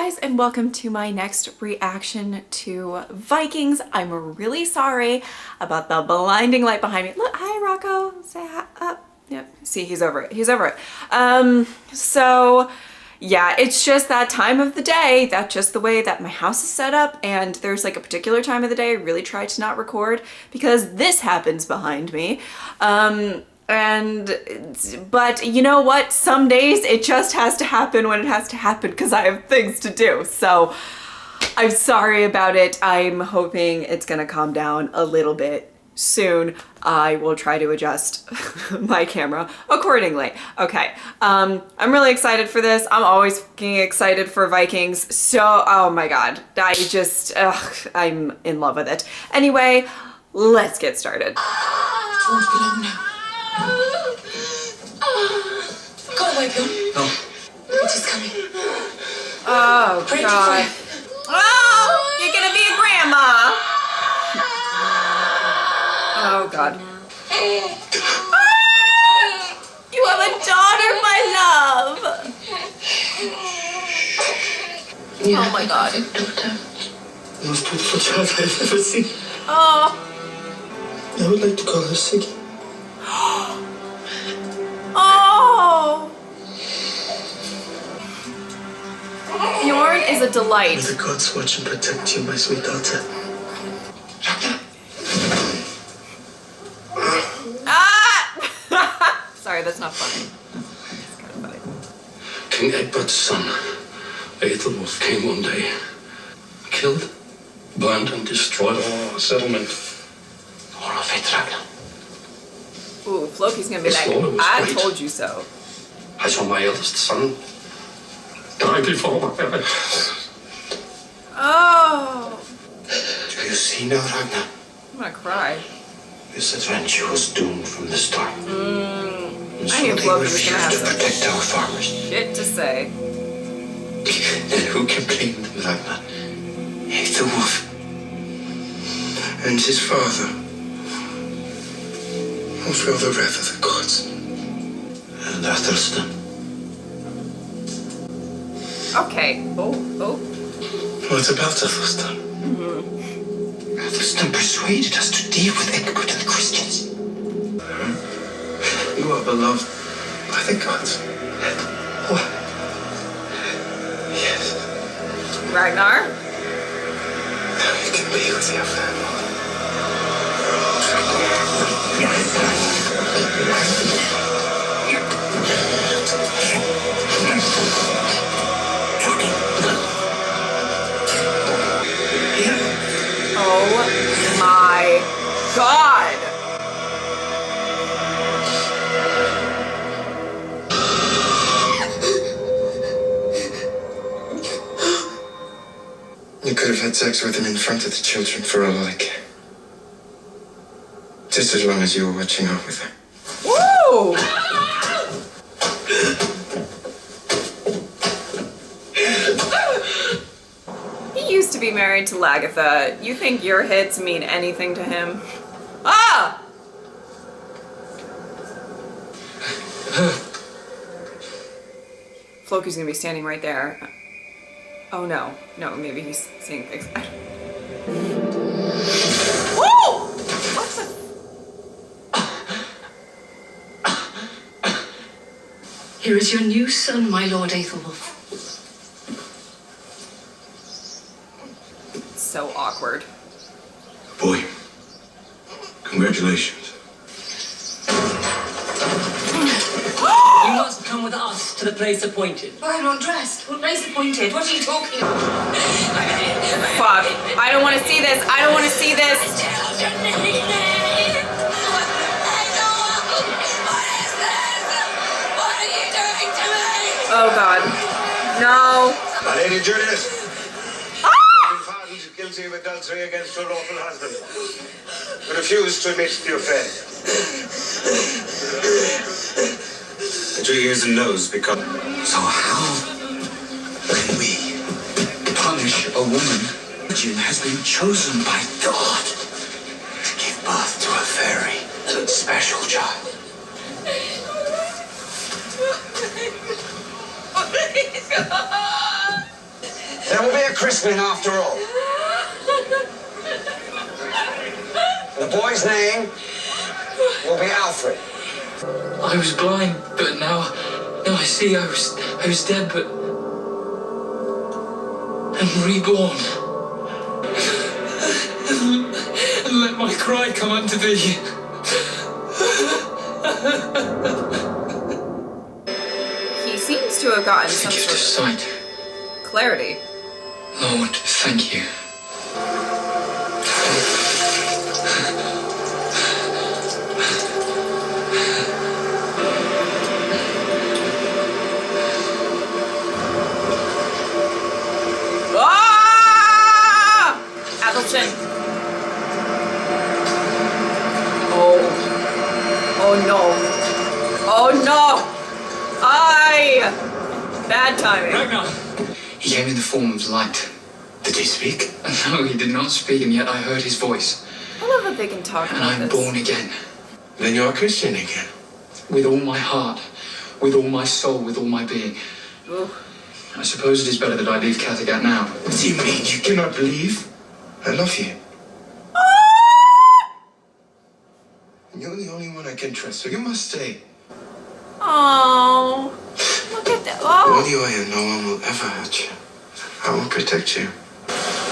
Guys, and welcome to my next reaction to Vikings. I'm really sorry about the blinding light behind me. Look, hi Rocco, say hi up. Yep, see, he's over it, he's over it. So yeah, it's just that time of the day. That's just the way that my house is set up, and there's like a particular time of the day I really try to not record because this happens behind me. But you know what? Some days it just has to happen when it has to happen because I have things to do. So I'm sorry about it. I'm hoping it's gonna calm down a little bit soon. I will try to adjust my camera accordingly. Okay, I'm really excited for this. I'm always fucking excited for Vikings. So, oh my God, I'm in love with it. Anyway, let's get started. Go away, Bill. No. It is coming. Oh, God. Oh, you're gonna be a grandma. Oh, God. Ah, you have a daughter, my love. Oh, my God. The most beautiful child I've ever seen. Oh. I would like to call her Siggy. Oh. Bjorn is a delight. May the gods watch and protect you, my sweet daughter. Ah! Sorry, that's not funny. It's kind of funny. King Egbert's son, Aethelwulf, came one day, killed, burned, and destroyed all our settlement. All of it, Ragnar. Ooh, Floki's gonna be The like, slaughter was I great. told you so. I saw my eldest son die before my eyes. Oh, Do you see now, Ragnar? I'm gonna cry. This adventure was doomed from the start. And I knew they Floki was gonna have refused to some protect our farmers. shit to say. And who can blame them, Ragnar? Aethelwulf. And his father will feel the wrath of the gods. And Athelstan. Okay. Oh. What about Athelstan? Athelstan persuaded us to deal with Egbert and the Christians. You are beloved by the gods. What? Yes. Ragnar? Now you can be with your family. Oh my God! You could have had sex with him in front of the children for all I care. Just as long as you were watching out with him. Woo! He used to be married to Lagatha. You think your hits mean anything to him? Ah! Floki's gonna be standing right there. Oh no. No, maybe he's seeing things. Woo! What the? Here is your new son, my lord Aethelwulf. So awkward. Boy, congratulations. You must come with us to the place appointed. I'm not dressed. What place appointed? What are you talking about? Fuck. I don't want to see this. I don't want to see this. Oh God. No. My Lady Julius, Ah! you've been found guilty of adultery against your lawful husband. You refuse to admit the offence. Your ears and nose become... So how can we punish a woman who has been chosen by God to give birth to a very special child? christening after all. The boy's name will be Alfred. I was blind, but now I see. I was dead, but I'm reborn. And let my cry come unto thee. He seems to have gotten The some gift of sort sight. of clarity. Lord, thank you. Ah! Athelstan. Oh no. Oh no. Bad timing. Ragnar! He came in the form of light. Did he speak? No, he did not speak, and yet I heard his voice. I love that they can talk And about I'm this. born again. Then you're a Christian again. With all my heart, with all my soul, with all my being. Ooh. I suppose it is better that I leave Kattegat now. What do you mean? You cannot leave? I love you. You're the only one I can trust, so you must stay. Oh, look at that. All Oh, you and no one will ever hurt you. I will protect you.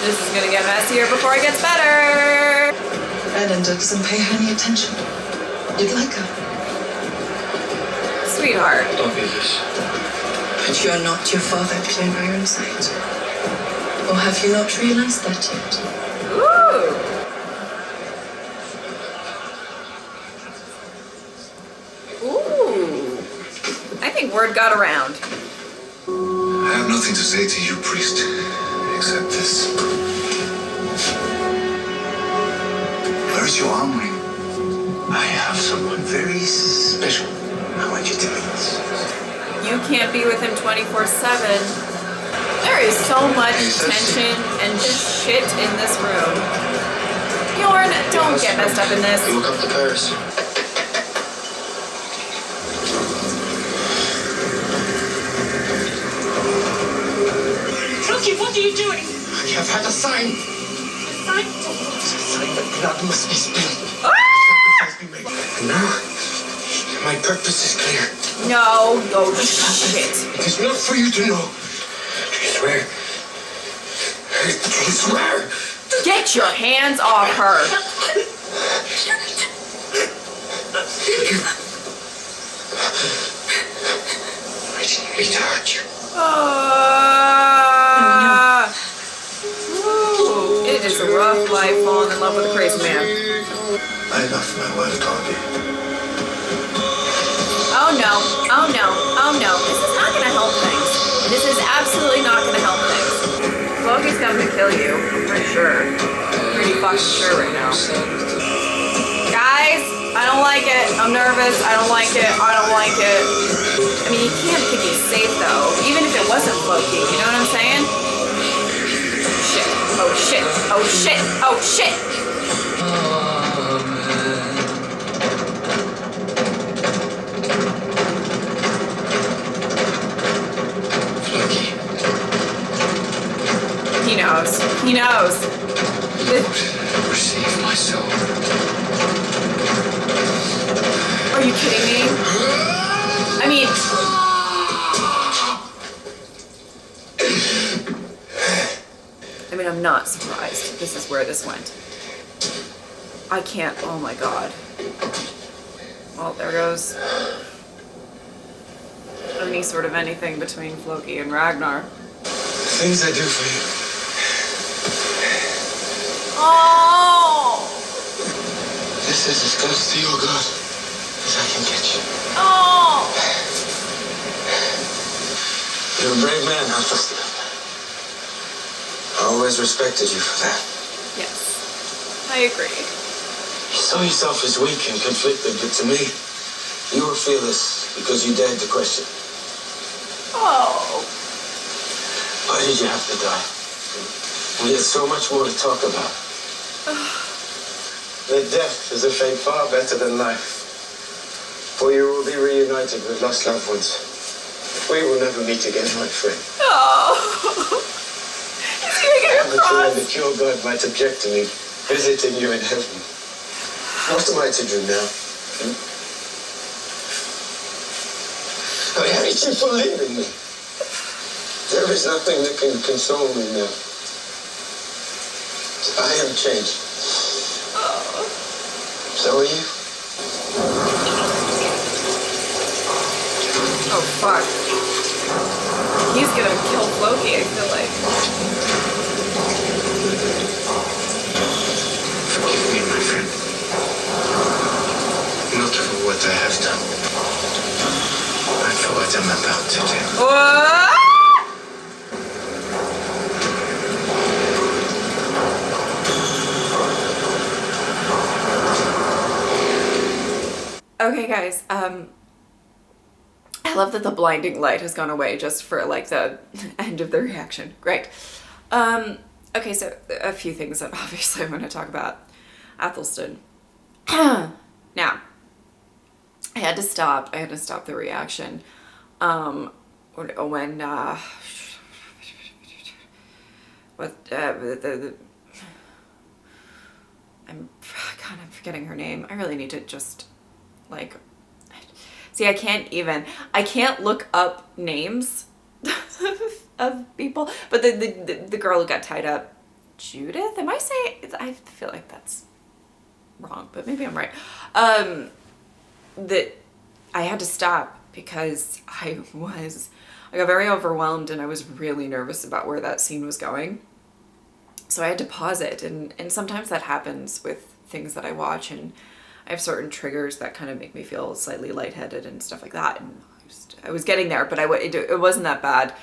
this is gonna get messier before it gets better. Erlinda doesn't pay her any attention. You'd like her. Sweetheart. Obvious. But you're not your father playing by your own side. Or have you not realized that yet? Ooh. Ooh. I think word got around. I have nothing to say to you, priest, except this. Where's your arm ring? I have someone very special I want you to meet. You can't be with him 24/7. There is so much tension and shit in this room. Bjorn, don't get messed up in this. You will come to Paris. Loki, what are you doing? I have had a sign. Sign A sign that blood must be spilled. Ah! Sacrifice be made. And now, my purpose is clear. No, no shit. It is not for you to know. I swear. I swear. Get your hands off her. I didn't mean to hurt you. Ooh, it is a rough life falling in love with a crazy man. I love my wife, Tommy. Oh no, oh no, oh no. This is not gonna help things. This is absolutely not gonna help things. Loki's coming to kill you, I'm pretty sure. Pretty fucking sure right now. Guys, I don't like it. I'm nervous. I don't like it. I don't like it. I mean, you can't think he's safe though, even if it wasn't Loki. You know what I'm saying? Shit. Oh shit. Oh shit. Oh shit. Loki. He knows. He knows. Receive my soul. Are you kidding me? I mean, I'm not surprised. This is where this went. I can't. Oh my god. Well, there goes any sort of anything between Floki and Ragnar. The things I do for you. Oh! This is as close to your God as I can get you. Oh! You're a brave man, Athelstan. I always respected you for that. Yes, I agree. You saw yourself as weak and conflicted, but to me, you were fearless because you dared to question. Oh. Why did you have to die? We had so much more to talk about. That death is a fate far better than life. For you will be reunited with lost loved ones. We will never meet again, my friend. Oh. He's fear that your God might object to me visiting you in heaven. What am I to do now? I hate you for leaving me. There is nothing that can console me now. I am changed. So are you? Oh, fuck. He's gonna kill Loki, I feel like. Forgive me, my friend. Not for what I have done, but for what I'm about to do. What? Okay, guys, I love that the blinding light has gone away just for like the end of the reaction. Great. Okay, so a few things that obviously I'm going to talk about. Athelstan. Now, I had to stop the reaction when I'm kind of forgetting her name. I really need to just like, see, I can't look up names of people, but the girl who got tied up, Judith, am I saying, I feel like that's wrong, but maybe I'm right. That I had to stop because I got very overwhelmed and I was really nervous about where that scene was going. So I had to pause it, and sometimes that happens with things that I watch, and I have certain triggers that kind of make me feel slightly lightheaded and stuff like that. And I was getting there, but it wasn't that bad.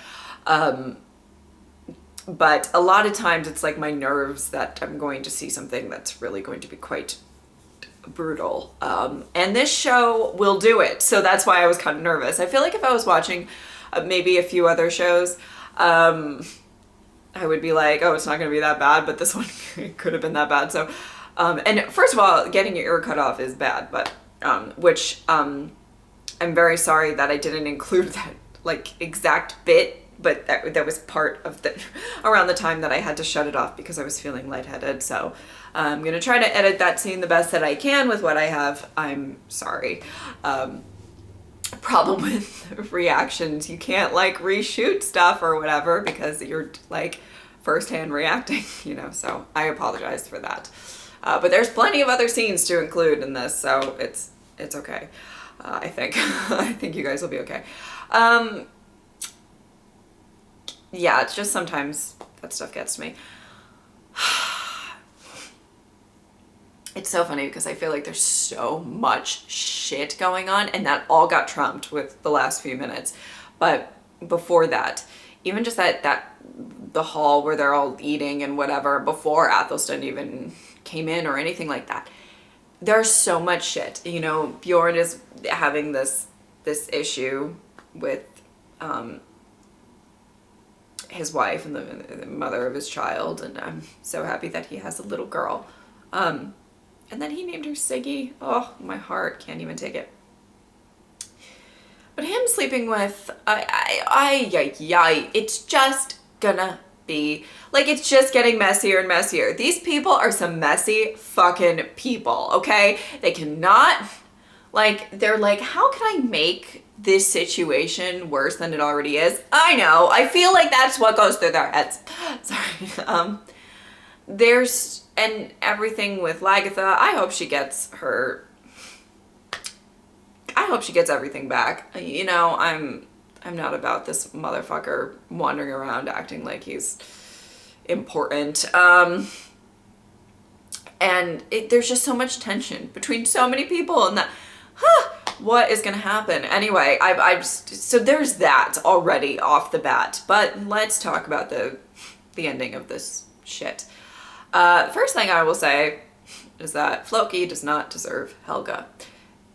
But a lot of times it's like my nerves that I'm going to see something that's really going to be quite brutal. And this show will do it. So that's why I was kind of nervous. I feel like if I was watching maybe a few other shows, I would be like, oh, it's not going to be that bad, but this one could have been that bad. So, and first of all, getting your ear cut off is bad, but, which, I'm very sorry that I didn't include that, like, exact bit, but that was part of around the time that I had to shut it off because I was feeling lightheaded. So, I'm going to try to edit that scene the best that I can with what I have. I'm sorry. Problem with reactions, you can't like reshoot stuff or whatever because you're like firsthand reacting, you know, so I apologize for that. But there's plenty of other scenes to include in this, so it's okay. I think I think you guys will be okay. Yeah, it's just sometimes that stuff gets to me. It's so funny because I feel like there's so much shit going on, and that all got trumped with the last few minutes. But before that, even just that the hall where they're all eating and whatever, before Athelstan even came in or anything like that, there's so much shit. You know, Bjorn is having this issue with his wife and the mother of his child, and I'm so happy that he has a little girl. And then he named her Siggy. Oh, my heart can't even take it. But him sleeping with, it's just gonna be, like, it's just getting messier and messier. These people are some messy fucking people, okay? They cannot, like, they're like, how can I make this situation worse than it already is? I know, I feel like that's what goes through their heads. Sorry. And everything with Lagatha, I hope she gets everything back. You know, I'm not about this motherfucker wandering around acting like he's important. And there's just so much tension between so many people, and that, what is gonna happen? Anyway, so there's that already off the bat, but let's talk about the ending of this shit. The first thing I will say is that Floki does not deserve Helga.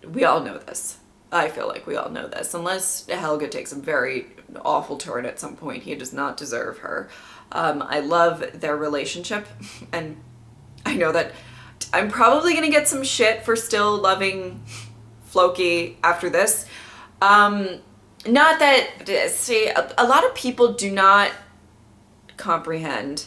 We all know this. I feel like we all know this. Unless Helga takes a very awful turn at some point, he does not deserve her. I love their relationship, and I know that I'm probably gonna get some shit for still loving Floki after this. Not that, see, a lot of people do not comprehend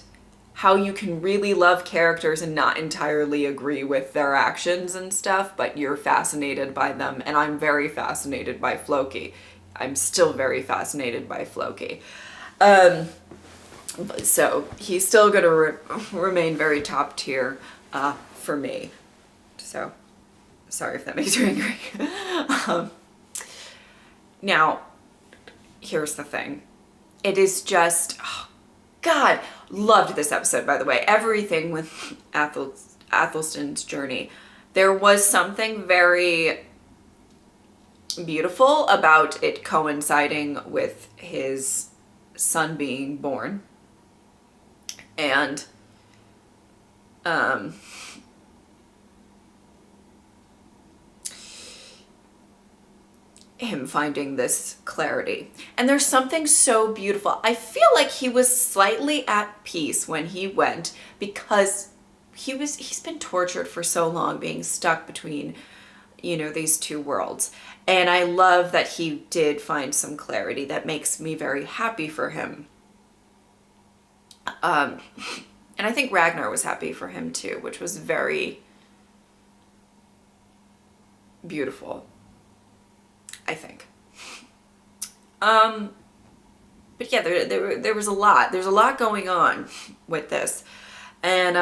how you can really love characters and not entirely agree with their actions and stuff, but you're fascinated by them. And I'm very fascinated by Floki. I'm still very fascinated by Floki. So he's still going to remain very top tier for me. So sorry if that makes you angry. Now, here's the thing. It is just, oh, God, loved this episode, by the way. Everything with Athelstan's journey. There was something very beautiful about it coinciding with his son being born. And him finding this clarity. And there's something so beautiful. I feel like he was slightly at peace when he went, because he's been tortured for so long, being stuck between, you know, these two worlds. And I love that he did find some clarity. That makes me very happy for him. And I think Ragnar was happy for him too, which was very beautiful, I think. But yeah, there was a lot. There's a lot going on with this. And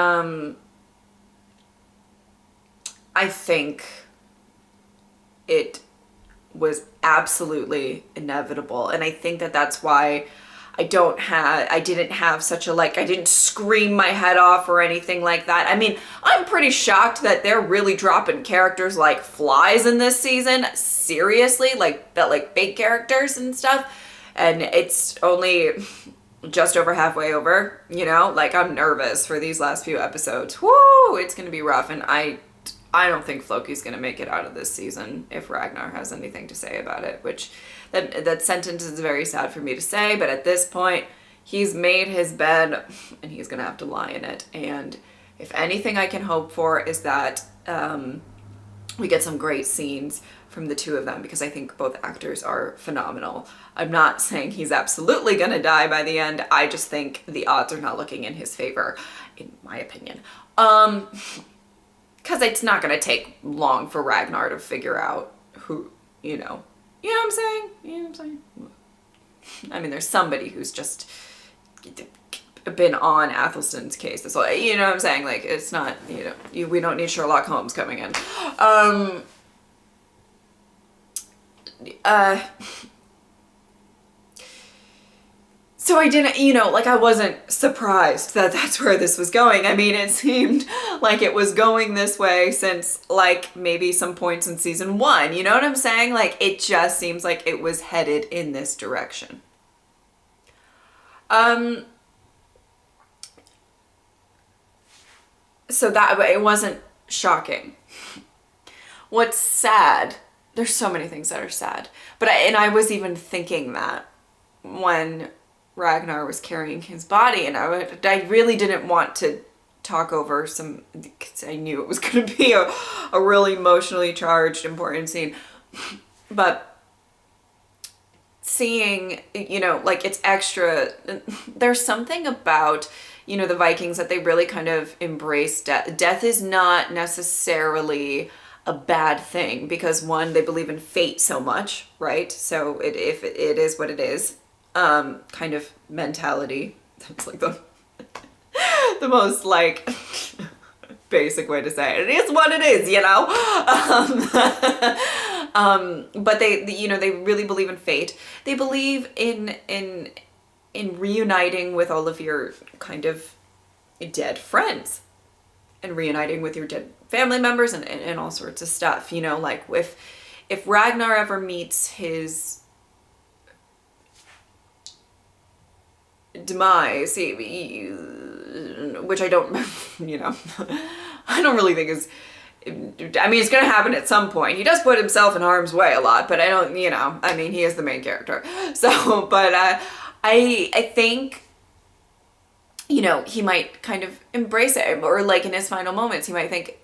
I think it was absolutely inevitable. And I think that that's why I didn't have such a, like, I didn't scream my head off or anything like that. I mean, I'm pretty shocked that they're really dropping characters like flies in this season. Seriously, like big characters and stuff. And it's only just over halfway over, you know? Like, I'm nervous for these last few episodes. Woo! It's gonna be rough, and I don't think Floki's gonna make it out of this season if Ragnar has anything to say about it, which that sentence is very sad for me to say, but at this point, he's made his bed and he's gonna have to lie in it. And if anything I can hope for is that we get some great scenes from the two of them, because I think both actors are phenomenal. I'm not saying he's absolutely gonna die by the end. I just think the odds are not looking in his favor, in my opinion. Because it's not gonna take long for Ragnar to figure out who, you know what I'm saying? You know what I'm saying? I mean, there's somebody who's just been on Athelstan's case. That's all, you know what I'm saying? Like, it's not, you know, we don't need Sherlock Holmes coming in. So I didn't, you know, like, I wasn't surprised that that's where this was going. I mean, it seemed like it was going this way since, like, maybe some points in season 1. You know what I'm saying? Like, it just seems like it was headed in this direction. So that, it wasn't shocking. What's sad, there's so many things that are sad, but I was even thinking that when Ragnar was carrying his body, and I really didn't want to talk over some, because I knew it was going to be a really emotionally charged, important scene, but seeing, you know, like, it's extra, there's something about, you know, the Vikings that they really kind of embrace death. Death is not necessarily a bad thing, because one, they believe in fate so much, right? So if it is what it is, kind of mentality. That's like the most, like, basic way to say it. It is what it is, you know? But they, you know, they really believe in fate. They believe in reuniting with all of your kind of dead friends, and reuniting with your dead family members, and all sorts of stuff, you know? Like, if Ragnar ever meets his demise, which I don't, you know, I don't really think is, I mean, it's gonna happen at some point. He does put himself in harm's way a lot, but I don't, you know, I mean, he is the main character. So, but I think, you know, he might kind of embrace it, or like in his final moments, he might think,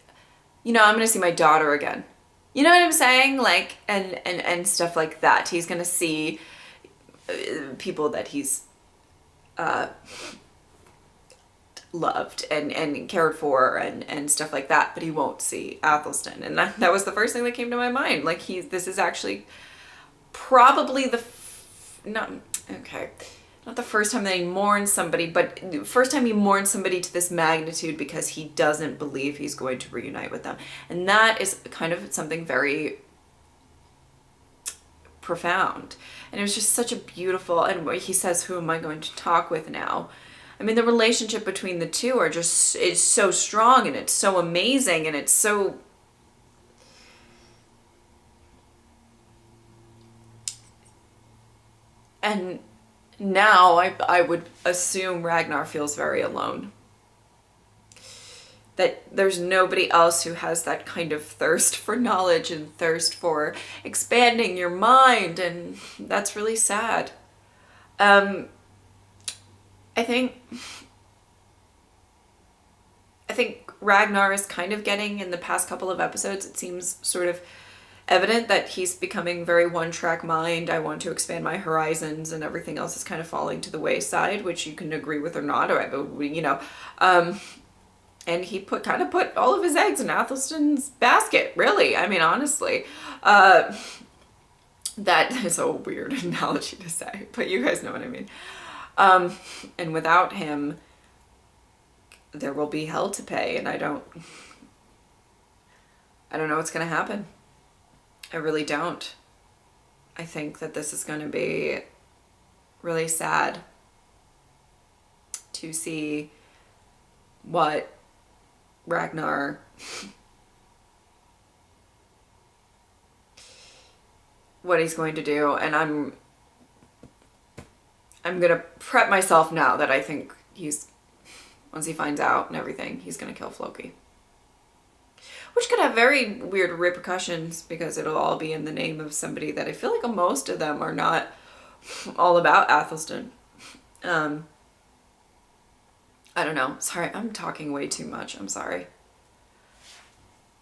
you know, I'm gonna see my daughter again. You know what I'm saying? Like, and stuff like that. He's gonna see loved and cared for and stuff like that, but he won't see Athelstan. And that was the first thing that came to my mind. Like, this is actually probably not the first time that he mourns somebody, but the first time he mourns somebody to this magnitude because he doesn't believe he's going to reunite with them. And that is kind of something very profound. And it was just such a beautiful, and he says, who am I going to talk with now? I mean, the relationship between the two it's so strong, and it's so amazing, and it's so, and now I would assume Ragnar feels very alone. That there's nobody else who has that kind of thirst for knowledge and thirst for expanding your mind, and that's really sad. I think Ragnar is kind of getting, in the past couple of episodes, it seems sort of evident that he's becoming very one-track mind. I want to expand my horizons, and everything else is kind of falling to the wayside, which you can agree with or not, or you know. And he kind of put all of his eggs in Athelstan's basket, really. I mean, honestly. That is a weird analogy to say, but you guys know what I mean. And without him, there will be hell to pay, and I don't know what's going to happen. I really don't. I think that this is going to be really sad to see what Ragnar what he's going to do, and I'm gonna prep myself now that I think once he finds out and everything, he's gonna kill Floki, which could have very weird repercussions because it'll all be in the name of somebody that I feel like most of them are not all about Athelstan. I don't know. Sorry, I'm talking way too much. I'm sorry.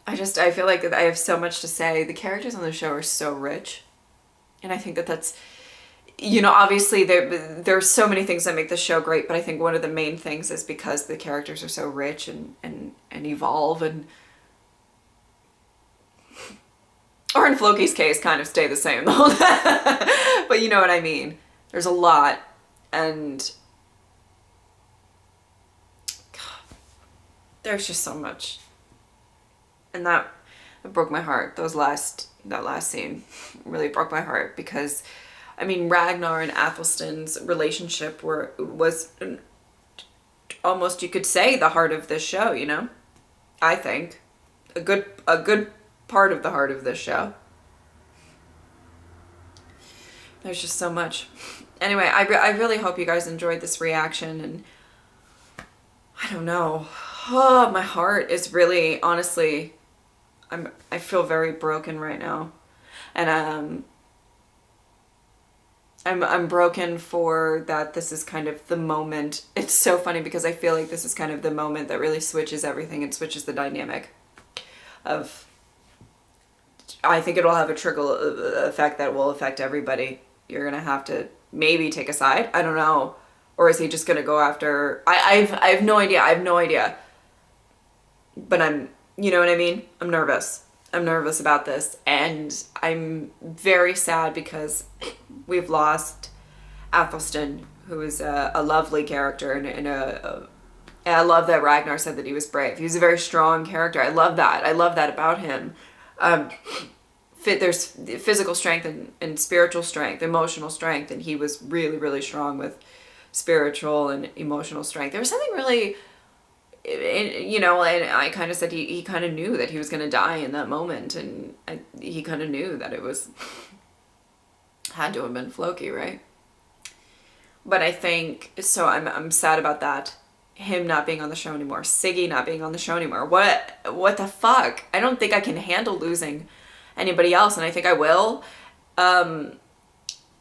I feel like I have so much to say. The characters on the show are so rich. And I think that that's, you know, obviously there's so many things that make the show great, but I think one of the main things is because the characters are so rich and evolve, and or in Floki's case, kind of stay the same. But you know what I mean. There's a lot, and there's just so much, and that broke my heart. That last scene really broke my heart, because I mean, Ragnar and Athelstan's relationship was almost, you could say, the heart of this show, you know. I think a good part of the heart of this show. There's just so much. Anyway, I really hope you guys enjoyed this reaction, and I don't know. Oh, my heart is really, honestly, I feel very broken right now. And I'm broken for that. This is kind of the moment. It's so funny because I feel like this is kind of the moment that really switches everything and switches the dynamic of, I think it'll have a trickle effect that will affect everybody. You're going to have to maybe take a side. I don't know. Or is he just going to go after, I have no idea. I have no idea. But you know what I mean? I'm nervous. I'm nervous about this, and I'm very sad because we've lost Athelstan, who is a lovely character, and I love that Ragnar said that he was brave. He was a very strong character. I love that. I love that about him. There's physical strength and spiritual strength, emotional strength, and he was really, really strong with spiritual and emotional strength. There was something really, you know, and I kind of said he kind of knew that he was going to die in that moment, and he kind of knew that it had to have been Floki, right? But I think, so I'm sad about that. Him not being on the show anymore. Siggy not being on the show anymore. What the fuck? I don't think I can handle losing anybody else, and I think I will.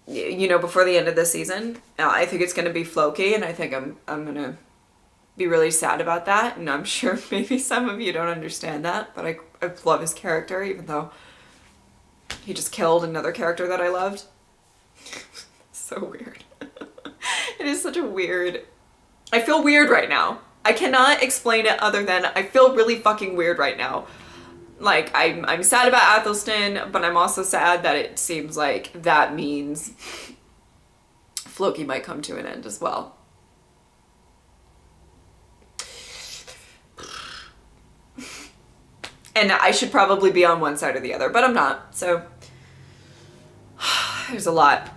You know, before the end of the season, I think it's going to be Floki, and I think I'm going to be really sad about that, and I'm sure maybe some of you don't understand that, but I love his character, even though he just killed another character that I loved. So weird. It is such a weird, I feel weird right now. I cannot explain it other than I feel really fucking weird right now. Like, I'm sad about Athelstan, but I'm also sad that it seems like that means Floki might come to an end as well. And I should probably be on one side or the other, but I'm not. So there's a lot.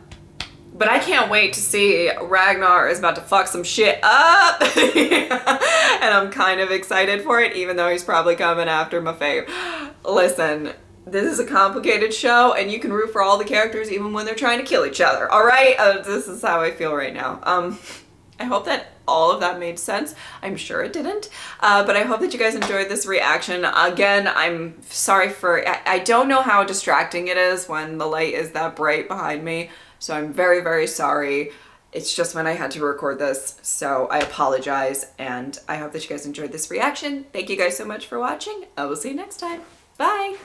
But I can't wait to see Ragnar is about to fuck some shit up. And I'm kind of excited for it, even though he's probably coming after my fave. Listen, this is a complicated show, and you can root for all the characters even when they're trying to kill each other, all right? This is how I feel right now. I hope that all of that made sense. I'm sure it didn't, but I hope that you guys enjoyed this reaction. Again, I'm sorry for, I don't know how distracting it is when the light is that bright behind me, so I'm very, very sorry. It's just when I had to record this, so I apologize, and I hope that you guys enjoyed this reaction. Thank you guys so much for watching. I will see you next time. Bye!